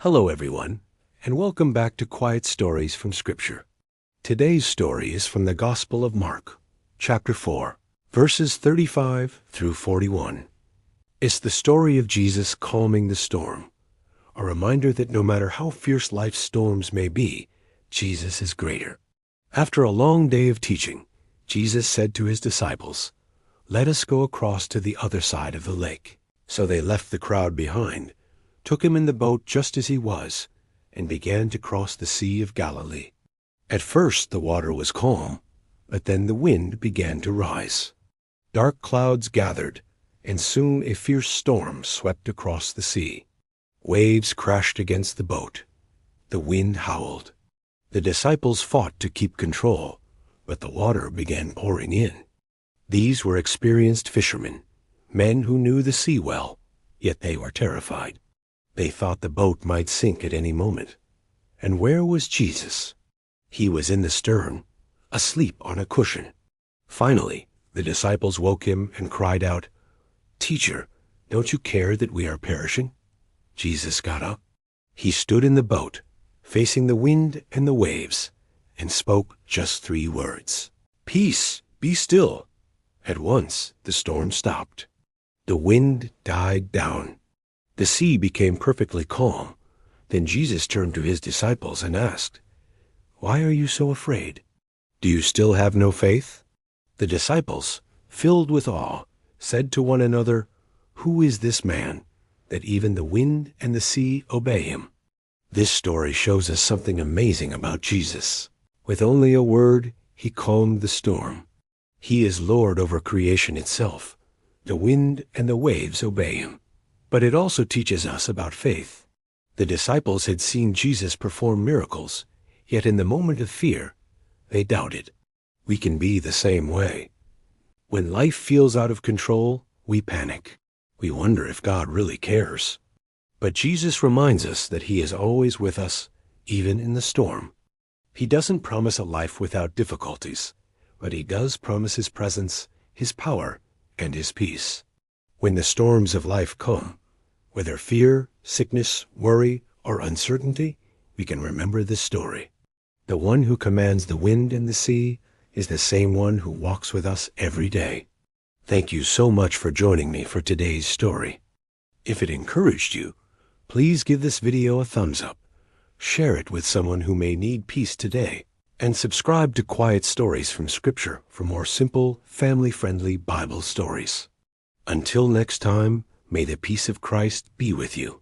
Hello, everyone, and welcome back to Quiet Stories from Scripture. Today's story is from the Gospel of Mark, chapter 4, verses 35 through 41. It's the story of Jesus calming the storm, a reminder that no matter how fierce life's storms may be, Jesus is greater. After a long day of teaching, Jesus said to his disciples, "Let us go across to the other side of the lake." So they left the crowd behind, took him in the boat just as he was, and began to cross the Sea of Galilee. At first the water was calm, but then the wind began to rise. Dark clouds gathered, and soon a fierce storm swept across the sea. Waves crashed against the boat. The wind howled. The disciples fought to keep control, but the water began pouring in. These were experienced fishermen, men who knew the sea well, yet they were terrified. They thought the boat might sink at any moment. And where was Jesus? He was in the stern, asleep on a cushion. Finally, the disciples woke him and cried out, "Teacher, don't you care that we are perishing?" Jesus got up. He stood in the boat, facing the wind and the waves, and spoke just 3 words. "Peace, be still." At once, the storm stopped. The wind died down. The sea became perfectly calm. Then Jesus turned to his disciples and asked, "Why are you so afraid? Do you still have no faith?" The disciples, filled with awe, said to one another, "Who is this man, that even the wind and the sea obey him?" This story shows us something amazing about Jesus. With only a word, he calmed the storm. He is Lord over creation itself. The wind and the waves obey him. But it also teaches us about faith. The disciples had seen Jesus perform miracles, yet in the moment of fear, they doubted. We can be the same way. When life feels out of control, we panic. We wonder if God really cares. But Jesus reminds us that he is always with us, even in the storm. He doesn't promise a life without difficulties, but he does promise his presence, his power, and his peace. When the storms of life come, whether fear, sickness, worry, or uncertainty, we can remember this story. The one who commands the wind and the sea is the same one who walks with us every day. Thank you so much for joining me for today's story. If it encouraged you, please give this video a thumbs up, share it with someone who may need peace today, and subscribe to Quiet Stories from Scripture for more simple, family-friendly Bible stories. Until next time, may the peace of Christ be with you.